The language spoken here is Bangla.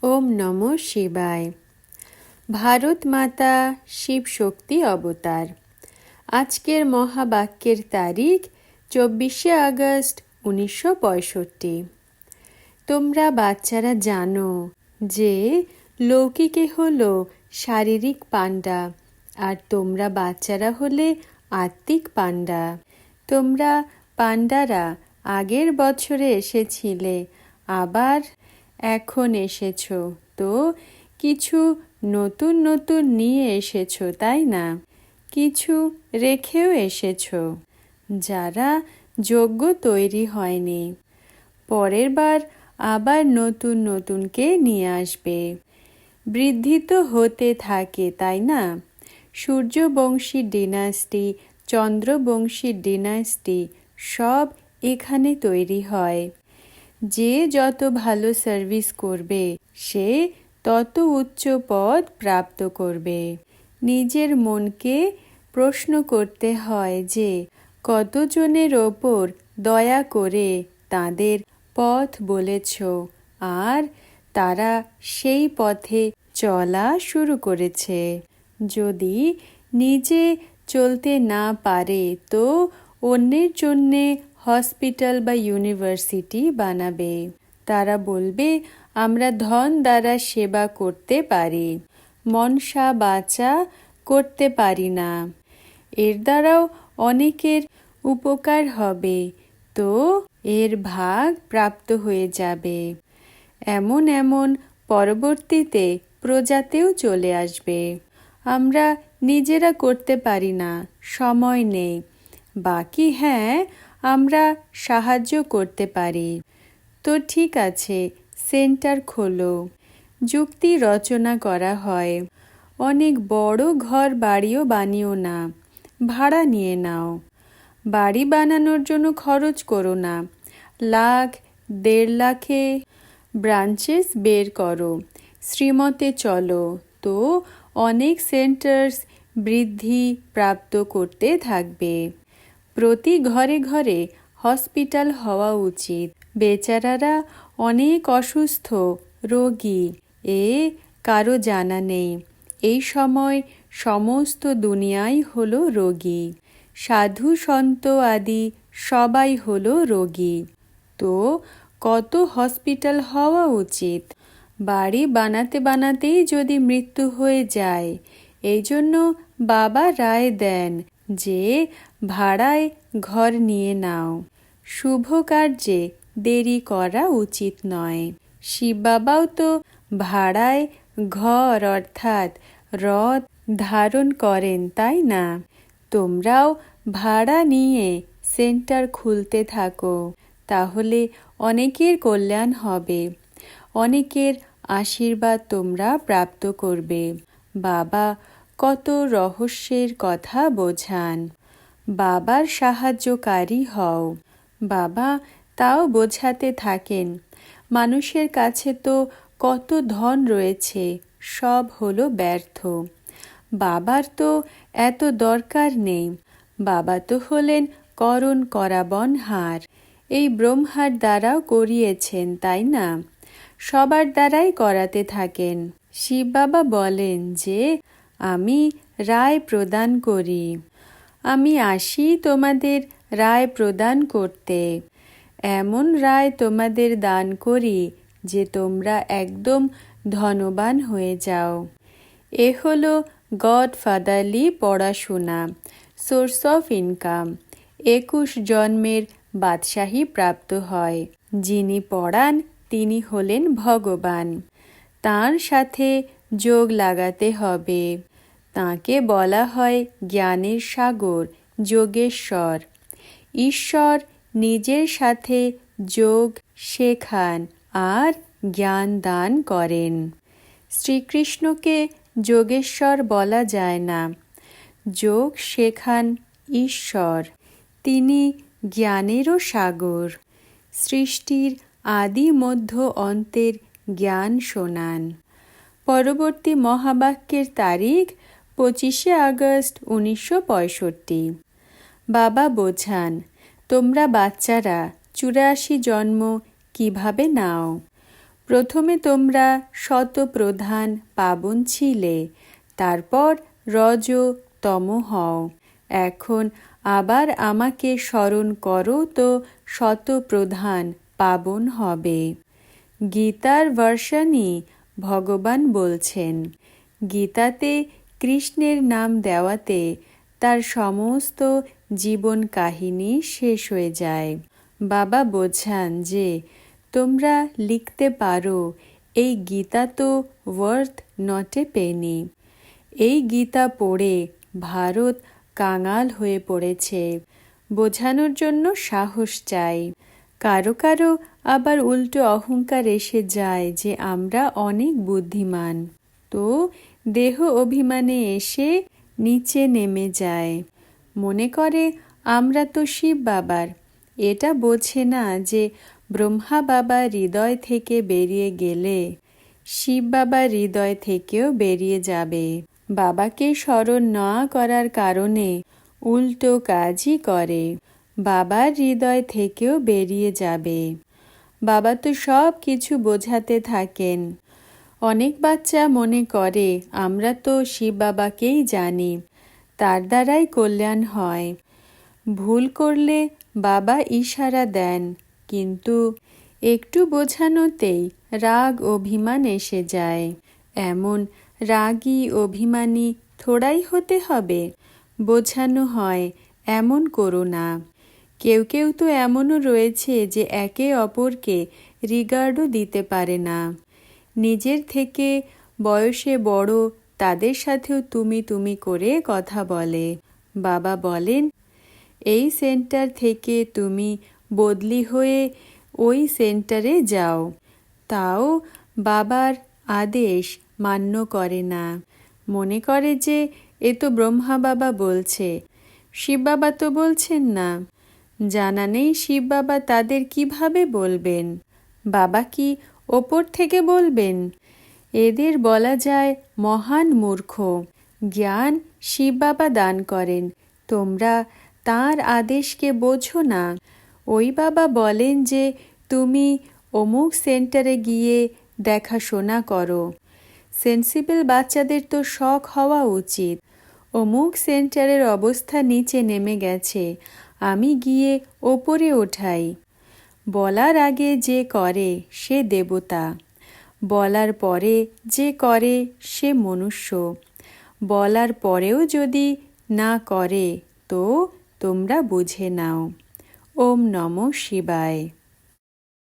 ওম নমঃ শিবায়। ভারত মাতা শিব শক্তি অবতার। আজকের মহাবাক্যের তারিখ 24শে আগস্ট 1965। তোমরা বাচ্চারা জানো যে লৌকিকে হলো শারীরিক পান্ডা, আর তোমরা বাচ্চারা হলে আত্মিক পান্ডা। তোমরা পান্ডারা আগের বছরে এসেছিলে, আবার এখন এসেছো, তো কিছু নতুন নতুন নিয়ে এসেছো, তাই না? কিছু রেখেও এসেছো যারা যোগ্য তৈরি হয়নি। পরের বার আবার নতুন নতুনকে নিয়ে আসবে। বৃদ্ধি তো হতে থাকে, তাই না? সূর্যবংশী ডিনাস্টি, চন্দ্রবংশী ডিনাস্টি সব এখানে তৈরি হয়। যে যত ভালো সার্ভিস করবে সে তত উচ্চ পদ প্রাপ্ত করবে। নিজের মনকে প্রশ্ন করতে হয় যে কতজনের ওপর দয়া করে তাদের পথ বলেছ, আর তারা সেই পথে চলা শুরু করেছে। যদি নিজে চলতে না পারে তো অন্যের জন্যে হসপিটাল বা ইউনিভার্সিটি বানাবে। তারা বলবে আমরা ধন দ্বারা সেবা করতে পারি, মনসা বাচা করতে পারি না। এর দ্বারাও অনেকের উপকার হবে, তো এর ভাগ প্রাপ্ত হয়ে যাবে। এমন এমন পরবর্তীতে প্রজাতেও চলে আসবে। আমরা নিজেরা করতে পারি না, সময় নেই। বাকি হ্যাঁ, আমরা সাহায্য করতে পারি। তো ঠিক আছে, সেন্টার খোলো। যুক্তি রচনা করা হয়। অনেক বড় ঘর বাড়িও বানিও না, ভাড়া নিয়ে নাও। বাড়ি বানানোর জন্য খরচ করো না, লাখ 1.5 লাখে ব্রাঞ্চেস বের করো, শ্রীমতে চলো, তো অনেক সেন্টার্স বৃদ্ধি প্রাপ্ত করতে থাকবে। প্রতি ঘরে ঘরে হসপিটাল হওয়া উচিত। বেচারারা অনেক অসুস্থ রোগী, এ কারো জানা নেই। এই সময় সমস্ত দুনিয়াই হলো রোগী। সাধু সন্ত আদি সবাই হলো রোগী। তো কত হসপিটাল হওয়া উচিত। বাড়ি বানাতে বানাতেই যদি মৃত্যু হয়ে যায়, এই জন্য বাবা রায় দেন যে ভাড়ায় ঘর নিয়ে নাও। শুভ কার্যে দেরি করা উচিত নয়। শিব বাবাও তো ভাড়ায় ঘর অর্থাৎ রথ ধারণ করেন, তাই না? তোমরাও ভাড়া নিয়ে সেন্টার খুলতে থাকো, তাহলে অনেকের কল্যাণ হবে। অনেকের আশীর্বাদ তোমরা প্রাপ্ত করবে। বাবা কত রহস্যের কথা বোঝান। বাবার সাহায্যকারী হও। বাবা তাও বোঝাতে থাকেন, মানুষের কাছে তো কত ধন রয়েছে, সব হলো ব্যর্থ। বাবার তো এত দরকার নেই। বাবা তো হলেন করণ করাবনহার। এই ব্রহ্মার দ্বারাও করিয়েছেন, তাই না? সবার দ্বারাই করাতে থাকেন। শিব বাবা বলেন যে আমি রায় প্রদান করি। আমি আসি তোমাদের রায় প্রদান করতে। এমন রায় তোমাদের দান করি যে তোমরা একদম ধনবান হয়ে যাও। এ হলো গডফাদারলি পড়াশোনা, সোর্স অফ ইনকাম। 21 জন্মের বাদশাহী প্রাপ্ত হয়। যিনি পড়ান তিনি হলেন ভগবান। তাঁর সাথে যোগ লাগাতে হবে। তাঁকে বলা হয় জ্ঞানের সাগর, যোগেশ্বর। ঈশ্বর নিজের সাথে যোগ শেখান আর জ্ঞান দান করেন। শ্রীকৃষ্ণকে যোগেশ্বর বলা যায় না। যোগ শেখান ঈশ্বর, তিনি জ্ঞানেরও সাগর। সৃষ্টির আদি মধ্য অন্তের জ্ঞান শোনান। পরবর্তী মহাবাক্যের তারিখ 25শে আগস্ট 1965। বাবা বোঝান, তোমরা বাচ্চারা 84 জন্ম কিভাবে নাও। প্রথমে তোমরা শতপ্রধান পাবন ছিলে, তারপর রজ তম হও। এখন আবার আমাকে স্মরণ করো তো শতপ্রধান পাবন হবে। গীতার ভার্শনই ভগবান বলছেন। গীতাতে কৃষ্ণের নাম দেওয়াতে তার সমস্ত জীবন কাহিনী শেষ হয়ে যায়। বাবা বোঝান যে তোমরা লিখতে পারো, এই গীতা তো ওয়ার্থ নট এ পেনি। এই গীতা পড়ে ভারত কাঙাল হয়ে পড়েছে। বোঝানোর জন্য সাহস চাই। কারো কারো আবার উল্টো অহংকার এসে যায় যে আমরা অনেক বুদ্ধিমান, তো দেহ অভিমানে এসে নিচে নেমে যায়। মনে করে আমরা তো শিব বাবার। এটা বোঝে না যে ব্রহ্মা বাবা হৃদয় থেকে বেরিয়ে গেলে শিব বাবা হৃদয় থেকেও বেরিয়ে যাবে। বাবাকে স্মরণ না করার কারণে উল্টো কাজই করে, বাবার হৃদয় থেকেও বেরিয়ে যাবে। বাবা তো সব কিছু বোঝাতে থাকেন। অনেক বাচ্চা মনে করে আমরা তো শিব বাবাকেই জানি, তার দ্বারাই কল্যাণ হয়। ভুল করলে বাবা ইশারা দেন, কিন্তু একটু বোঝানোতেই রাগ অভিমান এসে যায়। এমন রাগী অভিমানী থোড়াই হতে হবে। বোঝানো হয় এমন করো না। কেউ কেউ তো এমনও রয়েছে যে একে অপরকে রিগার্ডও দিতে পারে না। নিজের থেকে বয়সে বড় তাদের সাথেও তুমি তুমি করে কথা বলে। বাবা বলেন, এই সেন্টার থেকে তুমি বদলি হয়ে ওই সেন্টারে যাও। তাও বাবার আদেশ মান্য করে না। মনে করে যে এ তো ব্রহ্মা বাবা বলছে, শিব বাবা তো বলছেন না। জানা নেই শিব বাবা তাদের কিভাবে বলবেন। বাবা কি ওপর থেকে বলবেন? এদের বলা যায় মহান মূর্খ। জ্ঞান শিব বাবা দান করেন, তোমরা তাঁর আদেশকে বোঝো না। ওই বাবা বলেন যে তুমি অমুক সেন্টারে গিয়ে দেখাশোনা করো। সেন্সিবল বাচ্চাদের তো শখ হওয়া উচিত। অমুক সেন্টারের অবস্থা নিচে নেমে গেছে, আমি গিয়ে ওপরে ওঠাই। বলার আগে যে করে সে দেবতা, বলার পরে যে করে সে মনুষ্য। বলার পরেও যদি না করে তো তোমরা বুঝে নাও। ওম নমঃ শিবায়।